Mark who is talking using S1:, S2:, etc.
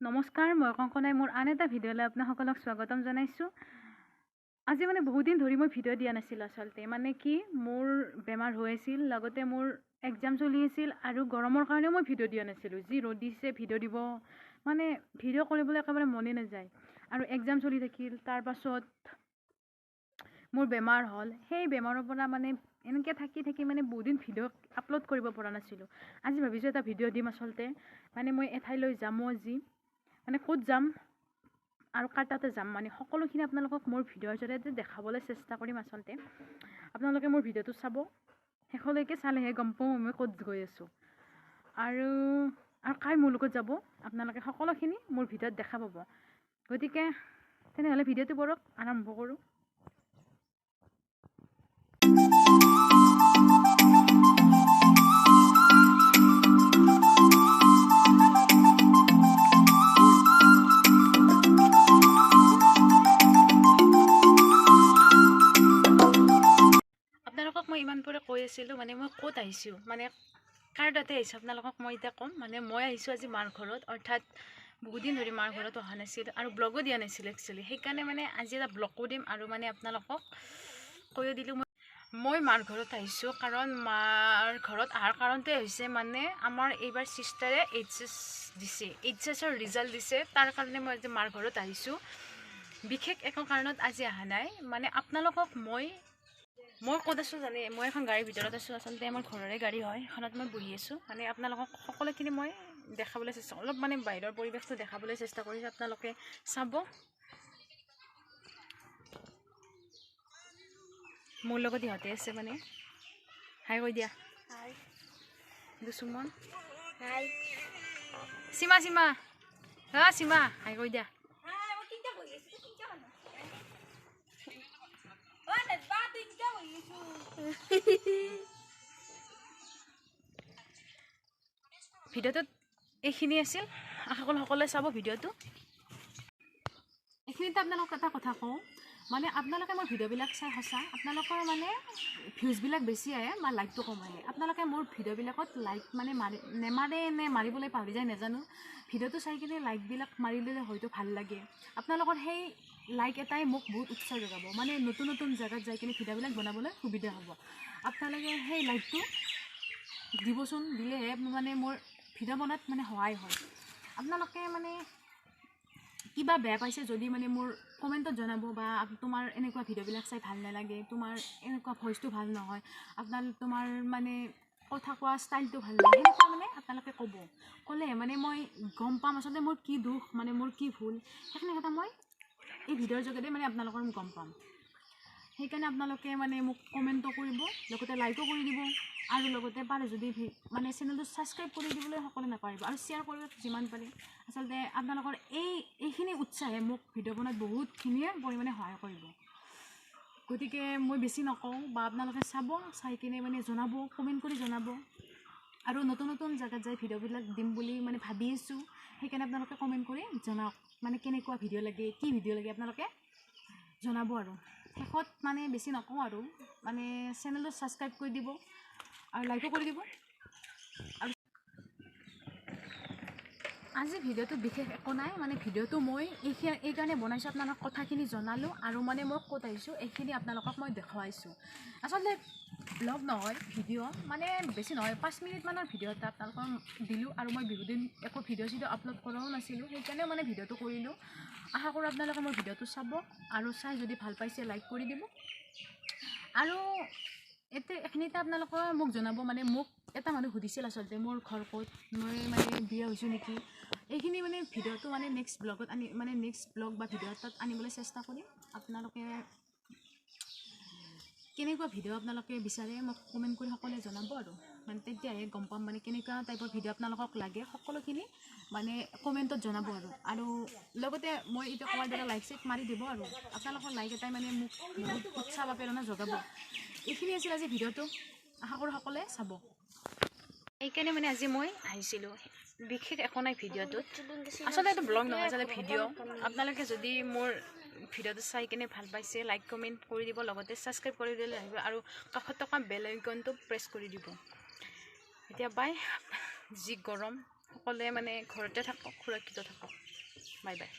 S1: নমস্কাৰ, মই কংকনাই মোৰ আন এটা ভিডিঅ'লৈ আপোনাসকলক স্বাগতম জনাইছোঁ। আজি মানে বহুত দিন ধৰি মই ভিডিঅ' দিয়া নাছিলোঁ আচলতে। মানে কি মোৰ বেমাৰ হৈ আছিল, লগতে মোৰ এক্সাম চলি আছিল আৰু গৰমৰ কাৰণে মই ভিডিঅ' দিয়া নাছিলোঁ। যি ৰ'দ দিছে ভিডিঅ' দিব মানে ভিডিঅ' কৰিবলৈ একেবাৰে মনে নাযায়। আৰু এক্সাম চলি থাকিল, তাৰ পাছত মোৰ বেমাৰ হ'ল। সেই বেমাৰৰ পৰা মানে এনেকৈ থাকি মানে বহুত দিন ভিডিঅ' আপলোড কৰিব পৰা নাছিলোঁ। আজি ভাবিছোঁ এটা ভিডিঅ' দিম আচলতে। মানে মই এঠাইলৈ যামো আজি, মানে ক'ত যাম আৰু কাৰ তাতে যাম মানে সকলোখিনি আপোনালোকক মোৰ ভিডিঅ'ৰ জৰিয়তে দেখাবলৈ চেষ্টা কৰিম। আচলতে আপোনালোকে মোৰ ভিডিঅ'টো চাব, শেষলৈকে চালেহে গম পাওঁ মই ক'ত গৈ আছোঁ আৰু কাৰ মোৰ লগত যাব। আপোনালোকে সকলোখিনি মোৰ ভিডিঅ'ত দেখা পাব। গতিকে তেনেহ'লে ভিডিঅ'টো বৰক আৰম্ভ কৰোঁ। আপোনালোকক মই ইমানপৰে কৈ আছিলোঁ মানে মই ক'ত আহিছোঁ, মানে কাৰ তাতে আহিছোঁ আপোনালোকক মই এতিয়া ক'ম। মানে মই আহিছোঁ আজি মাৰ ঘৰত, অৰ্থাৎ বহুত দিন ধৰি মাৰ ঘৰত অহা নাছিল আৰু ব্লগো দিয়া নাছিল একচুৱেলি। সেইকাৰণে মানে আজি এটা ব্লগো দিম আৰু মানে আপোনালোকক কৈও দিলোঁ মই মাৰ ঘৰত আহিছোঁ। কাৰণ মাৰ ঘৰত অহাৰ কাৰণটোৱে হৈছে মানে আমাৰ এইবাৰ ছিষ্টাৰে HS দিছে, HSৰ ৰিজাল্ট দিছে, তাৰ কাৰণে মই আজি মাৰ ঘৰত আহিছোঁ। বিশেষ একো কাৰণত আজি অহা নাই। মানে আপোনালোকক মই ক'ত আছোঁ জানে, মই এখন গাড়ীৰ ভিতৰত আছোঁ। আচলতে আমাৰ ঘৰৰে গাড়ী হয়, এখনত মই বহি আছোঁ। মানে আপোনালোকক সকলোখিনি মই দেখাবলৈ চেষ্টা অলপ মানে বাহিৰৰ পৰিৱেশটো দেখাবলৈ চেষ্টা কৰিছোঁ, আপোনালোকে চাব। মোৰ লগত ইহঁতে আছে, মানে হাই কৈ দিয়া। সুমন হাই, সীমা সীমা হাই কৈ দিয়া। ভিডিঅ'টোত এইখিনি আছিল, আশা কৰোঁ সকলোৱে চাব ভিডিঅ'টো। এইখিনিতে আপোনালোকক এটা কথা কওঁ, মানে আপোনালোকে মোৰ ভিডিঅ'বিলাক চাই সঁচা, আপোনালোকৰ মানে ভিউজবিলাক বেছি আহে বা লাইকটো কম আহে। আপোনালোকে মোৰ ভিডিঅ'বিলাকত লাইক মানে নেমাৰে নে মাৰিবলৈ পাহৰি যায় নাজানো। ভিডিঅ'টো চাই কিনে লাইকবিলাক মাৰি দিলে হয়তো ভাল লাগে। আপোনালোকৰ সেই লাইক এটাই মোক বহুত উৎসাহ যোগাব, মানে নতুন নতুন জেগাত যাই কিনে ভিডিঅ'বিলাক বনাবলৈ সুবিধা হ'ব। আপোনালোকে সেই লাইকটো দিবচোন, দিলেহে মানে মোৰ ভিডিঅ' বনাত মানে সহায় হয়। আপোনালোকে মানে কিবা বেয়া পাইছে যদি মানে মোৰ কমেণ্টত জনাব, বা তোমাৰ এনেকুৱা ভিডিঅ'বিলাক চাই ভাল নালাগে, তোমাৰ এনেকুৱা ভইচটো ভাল নহয়, তোমাৰ মানে কথা কোৱা ষ্টাইলটো ভাল লাগে, সেনেকুৱা মানে আপোনালোকে ক'লে মানে মই গম পাম আচলতে মোৰ কি দুখ, মানে মোৰ কি ভুল, সেইখিনি কথা মই এই ভিডিঅ'ৰ যোগেদি মানে আপোনালোকৰ গম পাম। সেইকাৰণে আপোনালোকে মানে মোক কমেণ্টো কৰিব, লগতে লাইকো কৰি দিব, আৰু লগতে পাৰে যদি মানে চেনেলটো ছাবস্ক্ৰাইব কৰি দিবলৈ সকলোৱে নাপাৰিব, আৰু শ্বেয়াৰ কৰিব যিমান পাৰে। আচলতে আপোনালোকৰ এইখিনি উৎসাহে মোক ভিডিঅ' বনাত বহুতখিনিয়ে পৰিমাণে সহায় কৰিব। গতিকে মই বেছি নকওঁ, বা আপোনালোকে চাব, চাই কিনে মানে জনাব, কমেণ্ট কৰি জনাব। আৰু নতুন নতুন জেগাত যাই ভিডিঅ'বিলাক দিম বুলি মানে ভাবি আছোঁ। সেইকাৰণে আপোনালোকে কমেণ্ট কৰি জনাওক, মানে কেনেকুৱা ভিডিঅ' লাগে, কি ভিডিঅ' লাগে আপোনালোকে জনাব। আৰু শেষত মানে বেছি নকওঁ আৰু মানে চেনেলটো ছাবস্ক্ৰাইব কৰি দিব আৰু লাইকো কৰি দিব। আৰু আজি ভিডিঅ'টো বিশেষ একো নাই, মানে ভিডিঅ'টো মই এইকাৰণে বনাইছোঁ, আপোনালোকক কথাখিনি জনালোঁ আৰু মানে মই ক'ত আহিছোঁ এইখিনি আপোনালোকক মই দেখুৱাইছোঁ। আচলতে ব্লগ নহয়, ভিডিঅ', মানে বেছি নহয় 5 মিনিটমানৰ ভিডিঅ' এটা আপোনালোকক দিলোঁ। আৰু মই বহুদিন একো ভিডিঅ' আপলোড কৰাও নাছিলোঁ, সেইকাৰণে মানে ভিডিঅ'টো কৰিলোঁ। আশা কৰোঁ আপোনালোকে মোৰ ভিডিঅ'টো চাব, আৰু চাই যদি ভাল পাইছে লাইক কৰি দিব। আৰু এইখিনিতে আপোনালোকে মোক জনাব, মানে মোক এটা মানুহ সুধিছিল আচলতে মোৰ ঘৰ ক'ত, মই মানে বিয়া হৈছোঁ নেকি। এইখিনি মানে ভিডিঅ'টো মানে নেক্সট ব্লগ বা ভিডিঅ' এটাত আনিবলৈ চেষ্টা কৰিম। আপোনালোকে কেনেকুৱা ভিডিঅ' আপোনালোকে বিচাৰে মোক কমেণ্ট কৰি সকলোৱে জনাব, আৰু মানে তেতিয়াহে গম পাম মানে কেনেকুৱা টাইপৰ ভিডিঅ' আপোনালোকক লাগে, সকলোখিনি মানে কমেণ্টত জনাব। আৰু লগতে মই এতিয়া কোৱাৰ দৰে লাইক চাইক মাৰি দিব, আৰু আপোনালোকৰ লাইক এটাই মানে মোক বহুত উৎসাহ বা প্ৰেৰণা যোগাব। এইখিনি আছিল আজি ভিডিঅ'টো, আশা কৰোঁ সকলোৱে চাব। এইকাৰণে মানে আজি মই আহিছিলোঁ, বিশেষ একো নাই ভিডিঅ'টোত। আচলতে এইটো ব্লগ নহয়, আচলতে ভিডিঅ'। আপোনালোকে যদি মোৰ ভিডিঅ'টো চাই কিনে ভাল পাইছে লাইক কমেণ্ট কৰি দিব, লগতে ছাবস্ক্ৰাইব কৰি দিলে আহিব, আৰু কাষত থকা বেল আইকনটো প্ৰেছ কৰি দিব। এতিয়া বাই, যি গৰম, সকলোৱে মানে ঘৰতে থাকক, সুৰক্ষিত থাকক। Bye bye.